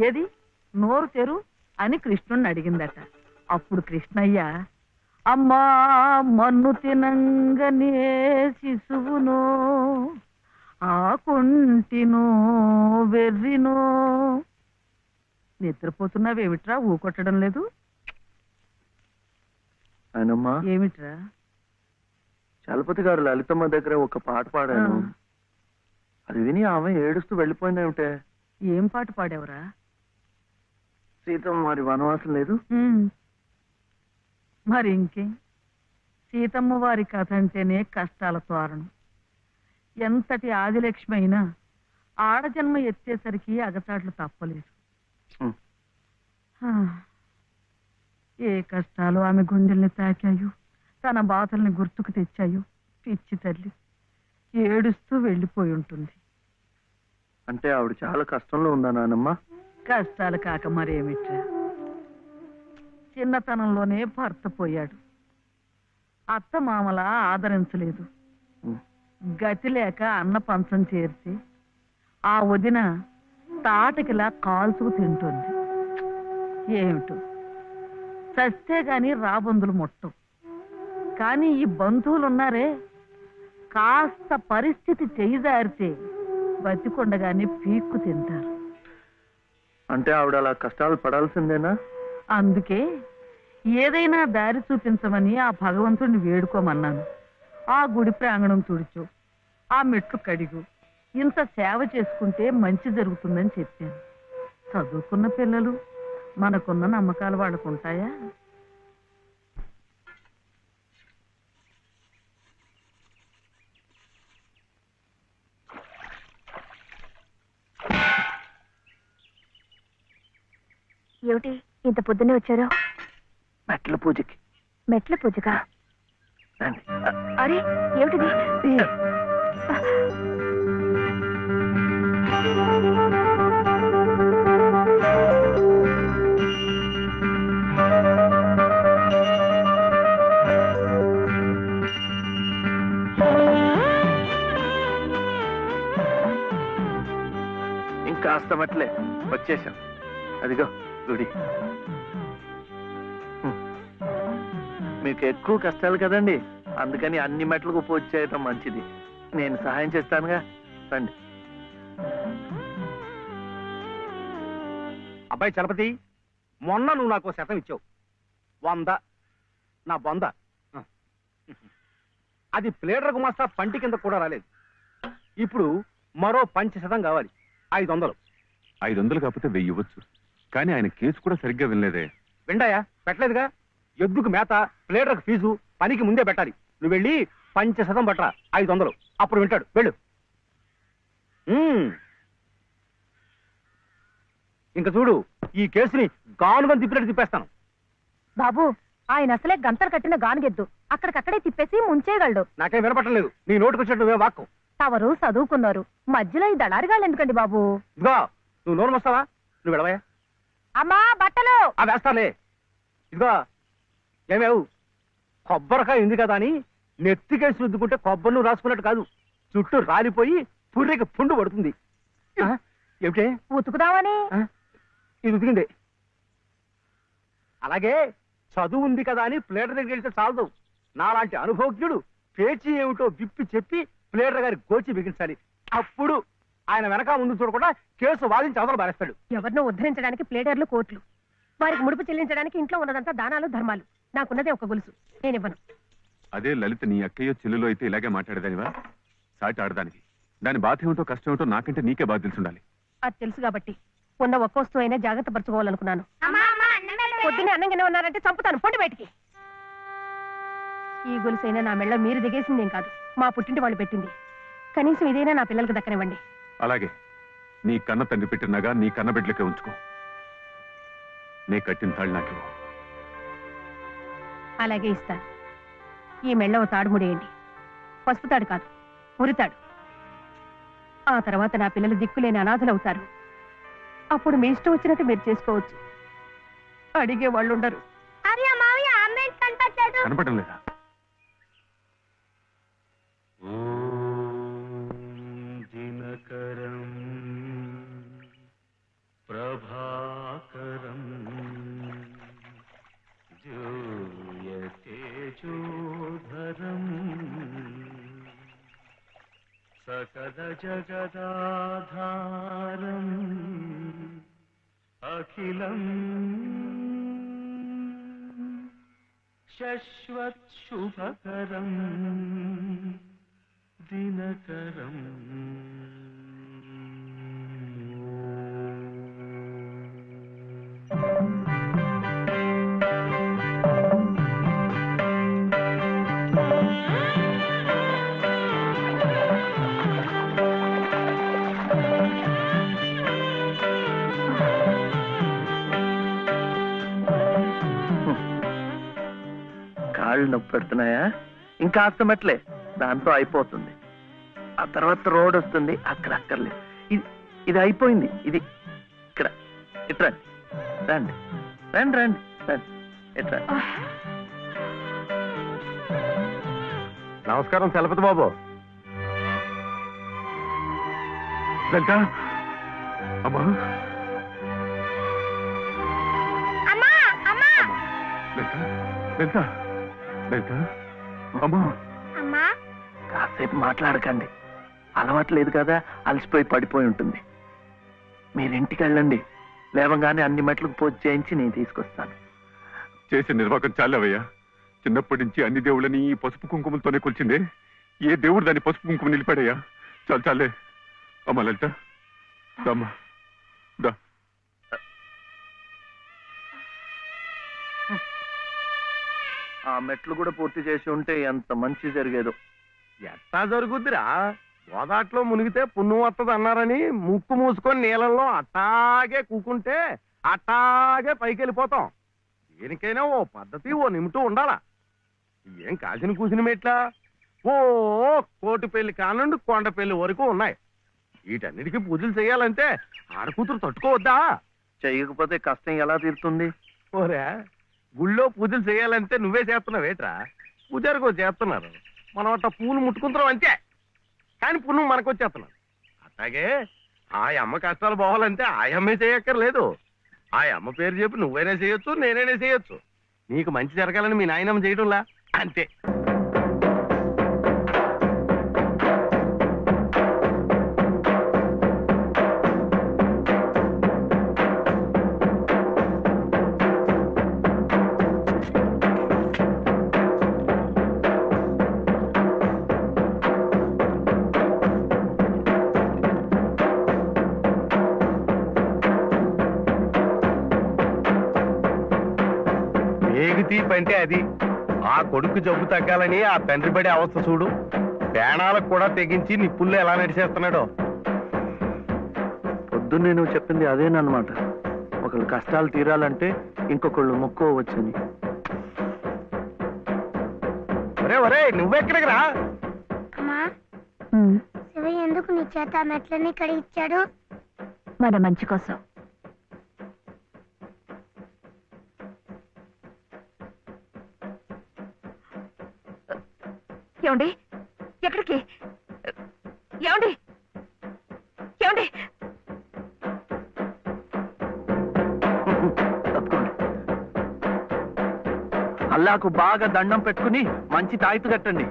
ఏది నోరు తెరు అని కృష్ణుణ్ణి అడిగిందట. అప్పుడు కృష్ణయ్య, అమ్మా మన్ను తినంగనే శిశువునో ఆకుంటినో వెర్రినో. నిద్రపోతున్నావేమిట్రా, ఊకొట్టడం లేదు? ఆయనమ్మా, ఏమిట్రా? చలపతి గారు లలితమ్మ దగ్గర ఒక పాట పాడాను, అది విని ఆమె ఏడుస్తూ వెళ్ళిపోయిందేమిటే. ఏం పాట పాడావురా? సీతమ్మ మరి వనవాసం లేదు. మరి ఇంకేం, సీతమ్మ వారి కథ అంటేనే కష్టాల తోరణం. ఎంతటి ఆదిలక్ష్మి అయినా ఆడజన్మ ఎత్తేసరికి అగచాట్లు తప్పలేదు. ఏ కష్టాలు ఆమె గుండెల్ని తాకాయో, తన బాధల్ని గుర్తుకు తెచ్చాయో. పిచ్చి తల్లి ఏడుస్తూ వెళ్ళిపోయి ఉంటుంది. అంటే ఆవిడ చాలా కష్టంలో ఉందా నానమ్మ? కష్టాలు కాక మరేమిట్రా, చిన్నతనంలోనే భర్త పోయాడు. అత్త మామల ఆదరించలేదు. గతి లేక అన్న పంచం చేర్చి ఆ వదిన తాటకిలా కాల్చుకు తింటుంది. ఏమిటో చస్తే గాని రాబందులు ముట్టం. కానీ ఈ బంధువులున్నారే, కాస్త పరిస్థితి చేయిదారితే బతికొండగానే పీక్కు తింటారు. అంటే ఆవిడ అలా కష్టాలు పడాల్సిందేనా? అందుకే ఏదైనా దారి చూపించమని ఆ భగవంతుడిని వేడుకోమన్నాను. ఆ గుడి ప్రాంగణం తుడుచు, ఆ మెట్లు కడిగు, ఇంత సేవ చేసుకుంటే మంచి జరుగుతుందని చెప్పాను. చదువుకున్న పిల్లలు, మనకున్న నమ్మకాలు వాళ్ళకు ఉంటాయా? ఏమిటి ఇంత పొద్దున్నే వచ్చారు? మెట్ల పూజకి. మెట్ల పూజగా? అరే ఏమిటిది? ఇంకాస్త మెట్లే, వచ్చేసాం. అదిగో గుడి. మీకు ఎక్కువ కష్టాలు కదండి, అందుకని అన్ని మెట్లకు పూజ చేయటం మంచిది. నేను సహాయం చేస్తానుగా, రండి. అబ్బాయి చలపతి, మొన్న నువ్వు నాకు 100 ఇచ్చావు. 100 నా బొంద. అది ప్లేడర్ గుమాస్తా పంటి కింద కూడా రాలేదు. ఇప్పుడు మరో 5% కావాలి. 500. 500 కాకపోతే 1000 ఇవ్వచ్చు. కానీ ఆయన కేసు కూడా సరిగ్గా వినలేదే. విండాయా? పెట్టలేదుగా. ఎద్దుకు మేత, ప్లేడర్కు ఫీజు పనికి ముందే పెట్టాలి. నువ్వు వెళ్ళి 5% పట్టరా, 500. అప్పుడు వింటాడు. వెళ్ళు. ఇంకా చూడు, ఈ కేసుని గానుగని తిప్పినట్టు తిప్పేస్తాను. బాబు, ఆయన అసలే గంతలు కట్టిన గానుగెద్దు, అక్కడికక్కడే తిప్పేసి ముంచేయగలడు. నాకేం వినపట్టలేదు. నీ నోటుకు వచ్చినట్టు నువ్వే వాక్కు. తవరు చదువుకున్నారు, మధ్యలో ఈ దళారిగాళ్ళు ఎందుకండి బాబు? ఇదిగో, నువ్వు నోరు వస్తావా? నువ్వు వెళ్ళవయా? అమ్మా బట్టలు వేస్తాలే. ఇదిగో ఏమేవు, కొబ్బరికాయ ఉంది కదా అని నెత్తికేసి రుద్దుకుంటే కొబ్బరి నువ్వు రాసుకున్నట్టు కాదు, చుట్టూ రాలిపోయి పుర్రెకి పుండు పడుతుంది. ఏమిటే? ఉతుకుదామని. ఇది ఉతికింది. అలాగే చదువు ఉంది కదా అని ప్లేటర్ దగ్గర వెళ్తే చాలదు. నాలాంటి అనుభవజ్ఞుడు పేచీ ఏమిటో విప్పి చెప్పి ప్లేటర్ గారి గోచి బిగించాలి. అప్పుడు ఆయన వెనక ముందు చూడకుండా కేసు వాదించి అవతల బారేస్తాడు. ఎవరినో ఉద్ధరించడానికి ప్లేటర్లు, కోట్లు, వారికి ముడుపు చెల్లించడానికి ఇంట్లో ఉన్నదంతా దానాలు, ధర్మాలు. నాకున్నదే ఒక గొలుసు, నేనివ్వను. అదే లలిత నీ అక్కయ్యో చెల్లెలో అయితే ఇలాగే మాట్లాడేదానివా? సాటి ఆడదానికి దాని బాధ ఏమిటో కష్టం ఏమిటో నాకంటే నీకే బాధ తెలుసుండాలి. అది తెలుసు కాబట్టి ఉన్న ఒక్క వస్తువు అయినా జాగ్రత్త పరచుకోవాలనుకున్నాను. పొద్దున్నే అన్నంగానే ఉన్నారంటే చంపుతాను, పొండి బయటికి. ఈ గొలుసైనా నా మెళ్ళ మీరు దిగేసిందేం కాదు, మా పుట్టింటి వాళ్ళు పెట్టింది. కనీసం ఇదైనా నా పిల్లలకు దక్కనివ్వండి. అలాగే నీ కన్న తండ్రి పెట్టినగా నీ కన్న బిడ్డలకే ఉంచుకో. నీ కట్టిన తాళ్ళు నాకు. అలాగే ఇస్తాను. ఈ మెళ్ళ ఓ తాడు ముడేయండి. పసుపు తాడు కాదు, ఉరితాడు. ఆ తర్వాత నా పిల్లలు దిక్కులేని అనాథలవుతారు. అప్పుడు మీ ఇష్టం వచ్చినట్టు మీరు చేసుకోవచ్చు. అడిగే వాళ్ళు ఉండరు. కనపడడం లేదా? దినకరం ప్రభా జగదాధారం అఖిలం శశ్వత్ శుభకరం దినకరం కాళ్ళు నొప్పి పెడుతున్నాయా? ఇంకా మెట్లే, దాంతో అయిపోతుంది. ఆ తర్వాత రోడ్ వస్తుంది, అక్కడ అక్కర్లేదు. ఇది అయిపోయింది. ఇది ఇక్కడ ఇట్రా, రండి రండి రండి రండి, ఇట్రా. నమస్కారం చలపతి బాబు. లలిత అమ్మా, లలిత లలిత లలిత అమ్మా. కాసేపు మాట్లాడకండి, అలవాట్లేదు కదా, అలసిపోయి పడిపోయి ఉంటుంది. మీరు ఇంటికి వెళ్ళండి, లేవగానే అన్ని మెట్లకు పూజ చేయించి నేను తీసుకొస్తాను. చేసే నిర్వాహకం చాలేవయ్యా. చిన్నప్పటి నుంచి అన్ని దేవుళ్ళని ఈ పసుపు కుంకుమలతోనే కొలిచిందే. ఏ దేవుడు దాన్ని పసుపు కుంకుమ నిలిపాడయ్యా? చాలు చాలే. అమ్మా లలిత, అమ్మా దా. ఆ మెట్లు కూడా పూర్తి చేసి ఉంటే ఎంత మంచి జరిగేదో. ఎట్టా జరుగుద్దిరా? గోదాట్లో మునిగితే పుణ్యం వస్తుంది అన్నారని ముక్కు మూసుకొని నీళ్ళల్లో అట్టాగే కూకుంటే అట్టాగే పైకి వెళ్ళిపోతాం. దేనికైనా ఓ పద్ధతి, ఓ నిమిటం ఉండాలా. ఏం కాసిన కూసిన మెట్లా? ఓ కోటిపల్లి కానుండి కొండపల్లి వరకు ఉన్నాయి. వీటన్నిటికీ పూజలు చేయాలంటే ఆడకూతురు తట్టుకోవద్దా? చెయ్యకపోతే కష్టం ఎలా తీరుతుంది? ఓరే, గుళ్ళో పూజలు చేయాలంటే నువ్వే చేస్తున్నావేట్రా? పూజారికో చేస్తున్నారు, మనం అట్లా పూలు ముట్టుకుంటున్నాం అంతే. కానీ పుణ్యం మనకు వచ్చేస్తున్నాం. అట్లాగే ఆ అమ్మ కష్టాలు పోవాలంటే ఆ అమ్మే చేయక్కర్లేదు. ఆ అమ్మ పేరు చెప్పి నువ్వైనా చేయొచ్చు, నేనైనా చేయొచ్చు. నీకు మంచి జరగాలని మీ నాయనమ్మ చేయడంలా అంతే. తీపి అంటే అది. ఆ కొడుకు జబ్బు తగ్గాలని ఆ తండ్రి పడే అవస్థ చూడు. ప్రాణాలకు కూడా తెగించి నిప్పుల్లో ఎలా నడిచేస్తున్నాడో. పొద్దున్నే నువ్వు చెప్పింది అదేనమాట. ఒకళ్ళు కష్టాలు తీరాలంటే ఇంకొకళ్ళు మొక్కోవచ్చని. ఒరే ఒరే, నువ్వెక్కడికి రా? అమ్మా, శివయ్య ఎందుకు నీ చేత ఆ మెట్లని కడిగిచ్చాడు? మన మంచి కోసం. ఏమండి? ఎక్కడికి? ఏమండి? ఏమండి? అల్లాకు బాగా దండం పెట్టుకుని మంచి తాయితు కట్టండి.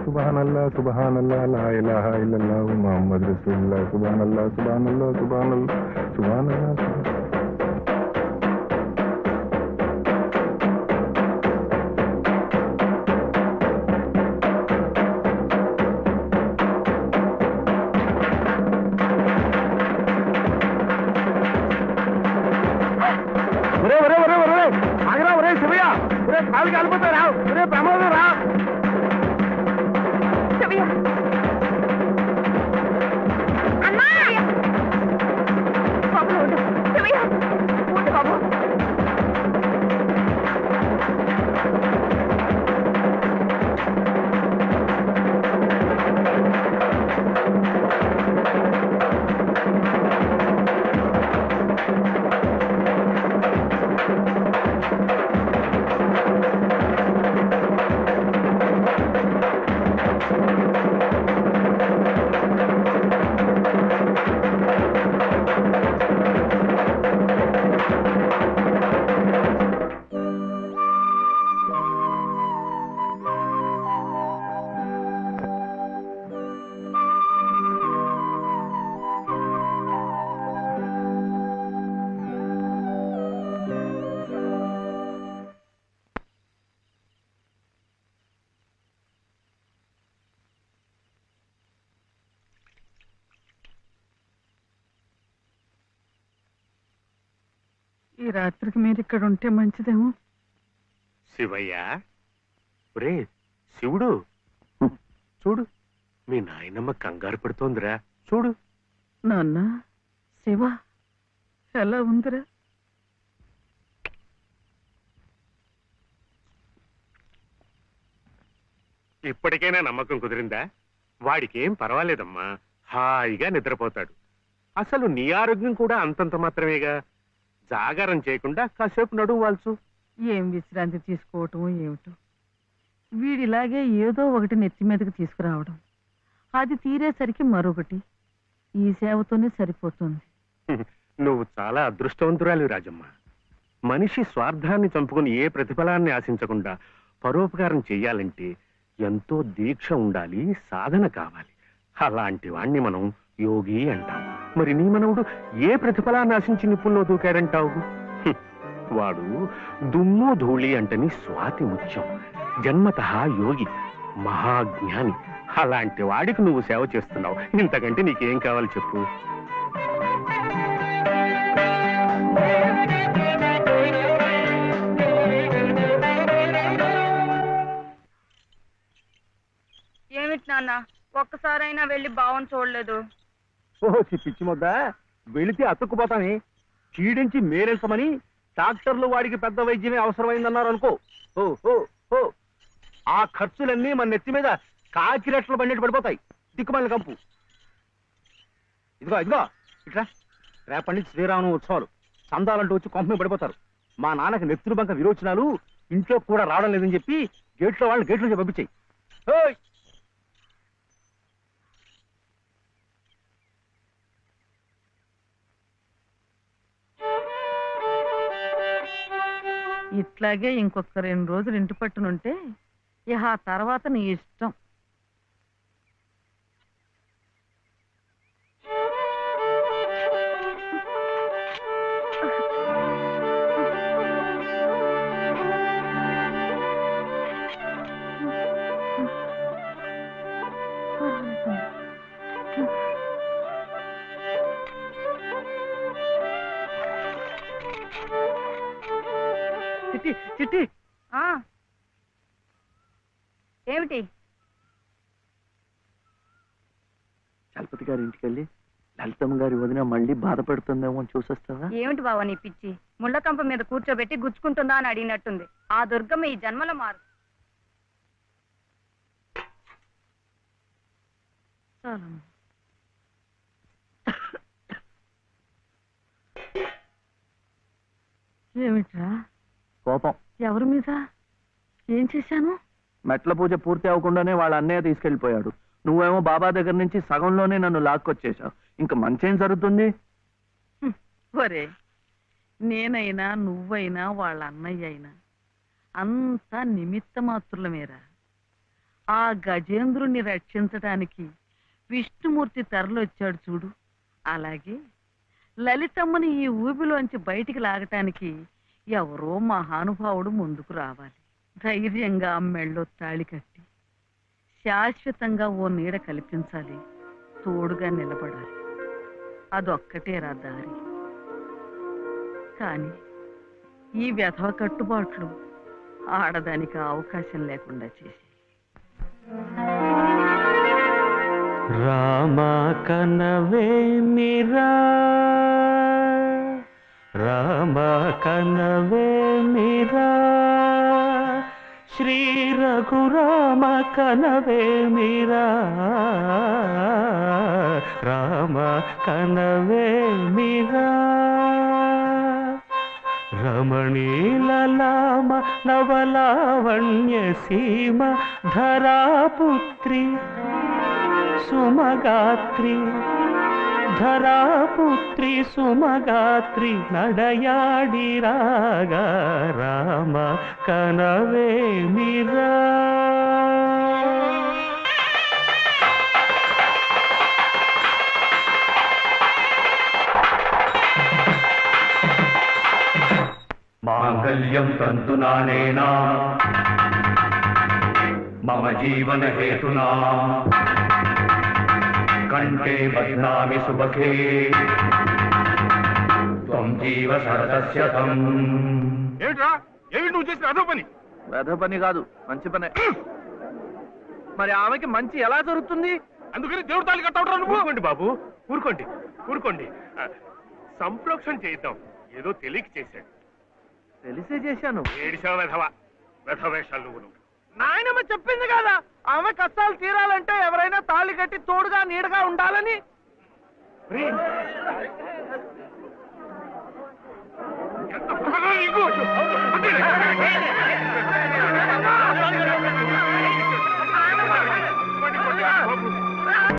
సుబ్హానల్లాహ్ సుబ్హానల్లాహ్ లా ఇలాహా ఇల్లల్లాహు ముహమ్మద్ రసూలుల్లాహ్ సుబ్హానల్లాహ్ సుబ్హానల్లాహ్ సుబ్హానల్లాహ్ సుబ్హానల్లాహ్. ఒరే ఒరే ఒరే ఒరే, ఆగరా ఒరే శివయ్య. ఒరే కాలు కాలిపోతా రా. ఒరే ప్రమాదం రా. ఈ రాత్రికి మీరు ఇక్కడ ఉంటే మంచిదేమో. శివయ్య, ఒరే శివుడు, చూడు మీ నాయనమ్మ కంగారు పడుతోందిరా, చూడు. నాన్న, శివ ఎలా ఉందిరా? ఇప్పటికైనా నమ్మకం కుదిరిందా? వాడికేం పర్వాలేదమ్మా, హాయిగా నిద్రపోతాడు. అసలు నీ ఆరోగ్యం కూడా అంతంత మాత్రమేగా. జాగారం చేయకుండా కాసేపు నడువు వాల్చు. ఏం విశ్రాంతి తీసుకోవటం ఏమిటో, వీడిలాగే ఏదో ఒకటి నెత్తి మీదకి తీసుకురావడం, అది తీరేసరికి మరొకటి. ఈ సేవతోనే సరిపోతుంది. నువ్వు చాలా అదృష్టవంతురాలి రాజమ్మ. మనిషి స్వార్థాన్ని చంపుకుని ఏ ప్రతిఫలాన్ని ఆశించకుండా పరోపకారం చెయ్యాలంటే ఎంతో దీక్ష ఉండాలి, సాధన కావాలి. అలాంటి వాణ్ణి మనం యోగి అంటాం. మరి నీ మనవుడు ఏ ప్రతిఫలాన్ని ఆశించి నిప్పుల్లో దూకాడంటావు? వాడు దుమ్ము ధూళి అంటని స్వాతి ముత్యం, జన్మతః యోగి, మహాజ్ఞాని. అలాంటి వాడికి నువ్వు సేవ చేస్తున్నావు. ఇంతకంటే నీకేం కావాలి చెప్పు? ఏమిటి నాన్న, ఒక్కసారైనా వెళ్ళి బావని చూడలేదు? ఓహో పిచ్చి మొద్ద, వెళితే అతుక్కుపోతాని చీడించి మేరెంచమని డాక్టర్లు వాడికి పెద్ద వైద్యమే అవసరమైందన్నారు అనుకో. ఓ ఓ ఓ ఆ ఖర్చులన్నీ మన నెత్తి మీద కాకిరెట్లు బండెట్టు పడిపోతాయి. దిక్కుమాలిన కంపు. ఇదిగో ఇదిగో ఇట్లా, రేపటి నుంచి శ్రీరామనవమి ఉత్సవాలు, చందాలంటూ వచ్చి కొంపమే పడిపోతారు. మా నాన్నకి నెత్తురు బంక విరోచనాలు, ఇంట్లో కూడా రావడం లేదని చెప్పి గేట్లో వాళ్ళని గేట్ల నుంచి పంపించాయి. ఇట్లాగే ఇంకొక 2 రోజులు ఇంటి పట్టునుంటే ఇక ఆ తర్వాత నీ ఇష్టం. చిట్టి చిట్టి, ఏమిటి? చలపతి గారి ఇంటికి వెళ్ళి లలితమ్మ గారి వదిన మళ్ళీ బాధపడుతుందేమో అని చూసేస్తావా? ఏమిటి బావ నీ పిచ్చి? ముళ్ళకంప మీద కూర్చోబెట్టి గుచ్చుకుంటుందా అని అడిగినట్టుంది. ఆ దుర్గమ్మ ఈ జన్మలో మారు. చాలమ్మా. ఏమిట్రా కోపం. ఎవరి మీద? ఏం చేశాను? మెట్ల పూజ పూర్తి అవ్వకుండానే వాళ్ళ అన్నయ్య తీసుకెళ్లిపోయాడు. నువ్వేమో బాబా దగ్గర నుంచి సగంలోనే నన్ను లాక్కొచ్చేశావు. ఇంకా మంచేం జరుగుతుంది? ఒరే, నేనైనా నువ్వైనా వాళ్ళ అన్నయ్య అయినా అంతా నిమిత్త మాత్రులమేరా. ఆ గజేంద్రుణ్ణి రక్షించటానికి విష్ణుమూర్తి తరలొచ్చాడు చూడు, అలాగే లలితమ్మని ఈ ఊబిలోంచి బయటికి లాగటానికి ఎవరో మహానుభావుడు ముందుకు రావాలి. ధైర్యంగా మెళ్ళో తాళి కట్టి శాశ్వతంగా ఓ నీడ కల్పించాలి, తోడుగా నిలబడాలి. అదొక్కటేరా దారి. కానీ ఈ వ్యధవ కట్టుబాట్లు ఆడదానికి అవకాశం లేకుండా చేసి రామ కనవే మీరా, రామ కనవే మీరా, శ్రీ రఘురామ కనవే మీరా, రామ కనవే మీరా, రమణీలలామ నవలావణ్య సీమ ధరాపుత్రి సుమగాత్రి, ధరాపుత్రి సుమగాత్రి నడయాడి రాగా, రామ కనవే మీరా. మాంగళ్యం తంతునానేనా మమ జీవన హేతునా, కంఠే బధ్నామి సుభగే త్వం త్వం జీవ శరదస్యతం. ఏమిట్రా ఏమిటి నువ్వు చేసిన అదో పని? వెధ పని కాదు, మంచి పనే. మరి ఆమెకి మంచి ఎలా జరుగుతుంది? అందుకని దేవుడు తాళి కట్టవడం నువ్వు. ఊరుకోండి బాబు, ఊరుకోండి ఊరుకోండి. సంప్రోక్షణ చేద్దాం, ఏదో తెలియక చేశాడు. తెలిసే చేశాను. ఏడిసావు వెధవ, వెధవేషాలు నువ్వు. నాయనమ్మ చెప్పింది కదా, ఆమె కష్టాలు తీరాలంటే ఎవరైనా తాళి కట్టి తోడుగా నీడగా ఉండాలని. ఎంత బాగా నీకు